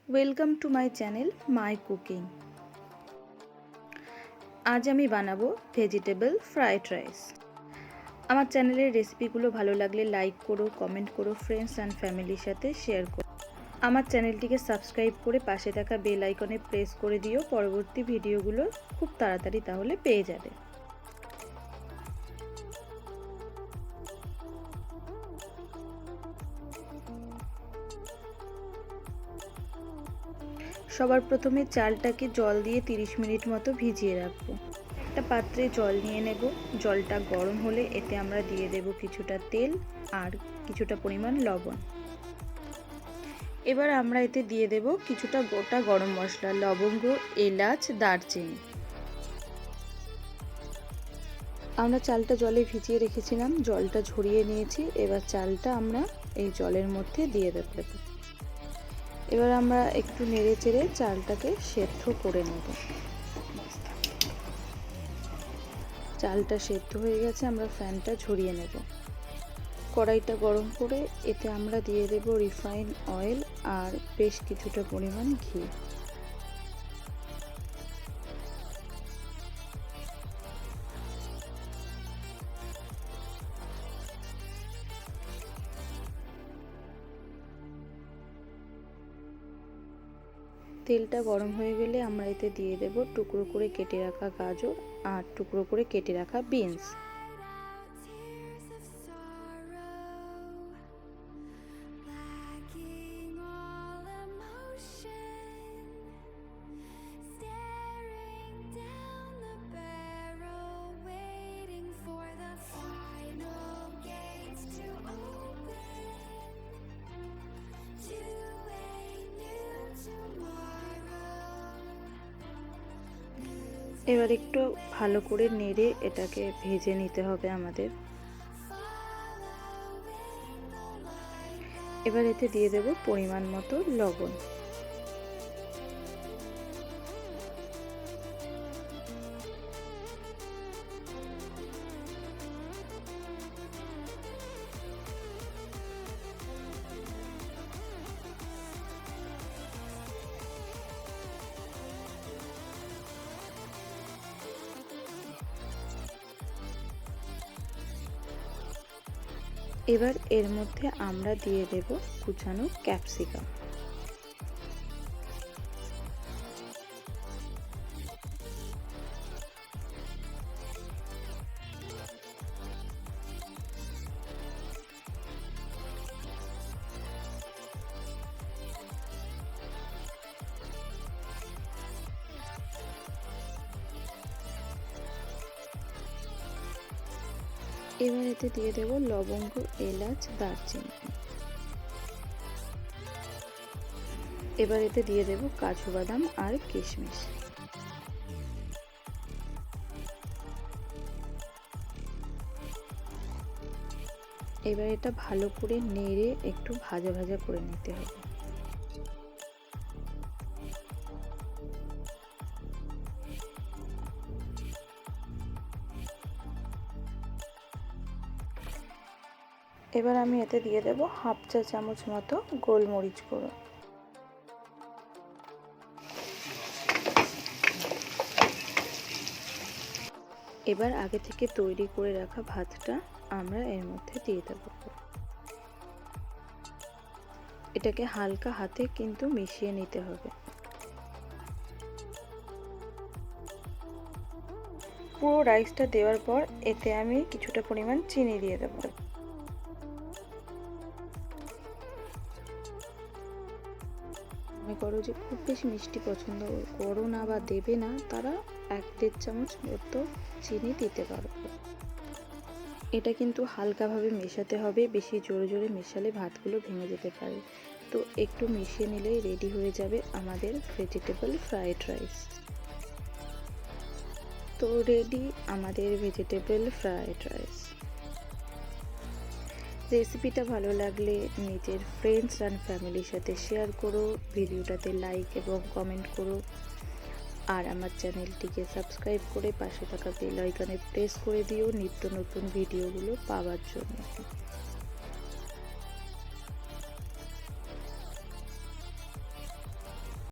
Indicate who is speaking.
Speaker 1: Welcome to my channel my cooking. আজ আমি বানাবো ভেজিটেবল ফ্রাইড রাইস। আমার চ্যানেলের রেসিপিগুলো ভালো লাগলে লাইক করো, কমেন্ট করো, ফ্রেন্ডস অ্যান্ড ফ্যামিলির সাথে শেয়ার করো। আমার চ্যানেলটিকে সাবস্ক্রাইব করে পাশে থাকা বেল আইকনে প্রেস করে দিও, পরবর্তী ভিডিওগুলো খুব তাড়াতাড়ি তাহলে পেয়ে যাবে। সবার প্রথমে চালটাকে জল দিয়ে 30 মিনিট মতো ভিজিয়ে রাখবো। একটা পাত্রে জল নিয়ে নেব। জলটা গরম হলে এতে আমরা দিয়ে দেব কিছুটা তেল আর কিছুটা পরিমাণ লবণ। এবার আমরা এতে দিয়ে দেব কিছুটা গোটা গরম মশলা, লবঙ্গ, এলাচ, দারচিনি। আমরা চালটা জলে ভিজিয়ে রেখেছিলাম, জলটা ঝরিয়ে নিয়েছি। এবার চালটা আমরা এই জলের মধ্যে দিয়ে দেব। এবার আমরা একটু নেড়ে চেড়ে চালটাকে সেদ্ধ করে নেব। চালটা সেদ্ধ হয়ে গেছে, আমরা ফ্যানটা ঝরিয়ে নেব। কড়াইটা গরম করে এতে আমরা দিয়ে দেব রিফাইন অয়েল আর বেশ কিছুটা পরিমাণ ঘি। তেলটা গরম হয়ে গেলে আমরা এতে দিয়ে দেব টুকরো করে কেটে রাখা গাজর আর টুকরো করে কেটে রাখা বিনস। এবার একটু ভালো করে নেড়ে এটাকে ভেজে নিতে হবে আমাদের। এবার এতে দিয়ে দেব পরিমাণ মতো লবণ। এবার এর মধ্যে আমরা দিয়ে দেব কুচানো ক্যাপসিকাম। এবার এতে দিয়ে দেব লবঙ্গ, এলাচ, দারচিনি। এবার এতে দিয়ে দেব কাজু বাদাম আর কিশমিশ। এবার এটা ভালো করে নেড়ে একটু ভাজা ভাজা করে নিতে হবে। এবার আমি এতে দিয়ে দেব হাফ চা চামচ মতো গোলমরিচ গুঁড়ো। এবার আগে থেকে তৈরি করে রাখা ভাতটা আমরা এর মধ্যে দিয়ে দেব। এটাকে হালকা হাতে কিন্তু মিশিয়ে নিতে হবে। পুরো রাইসটা দেওয়ার পর এতে আমি কিছুটা পরিমাণ চিনি দিয়ে দেব। মনে করো যে খুব বেশি মিষ্টি পছন্দ করো না বা দেবে না, তারা 1-1.5 চামচ মতো চিনি দিতে পারো। এটা কিন্তু হালকাভাবে মেশাতে হবে, বেশি জোরে জোরে মেশালে ভাতগুলো ভেঙে যেতে পারে। তো একটু মিশিয়ে নিলেই রেডি হয়ে যাবে আমাদের ভেজিটেবল ফ্রাইড রাইস। তো রেডি আমাদের ভেজিটেবল ফ্রাইড রাইস। রেসিপিটা ভালো লাগলে নিজের ফ্রেন্ডস অ্যান্ড ফ্যামিলির সাথে শেয়ার করো, ভিডিওটাতে লাইক এবং কমেন্ট করো, আর আমার চ্যানেলটিকে সাবস্ক্রাইব করে পাশে থাকা বেল আইকনে প্রেস করে দিও নিত্য নতুন ভিডিওগুলো পাওয়ার জন্য।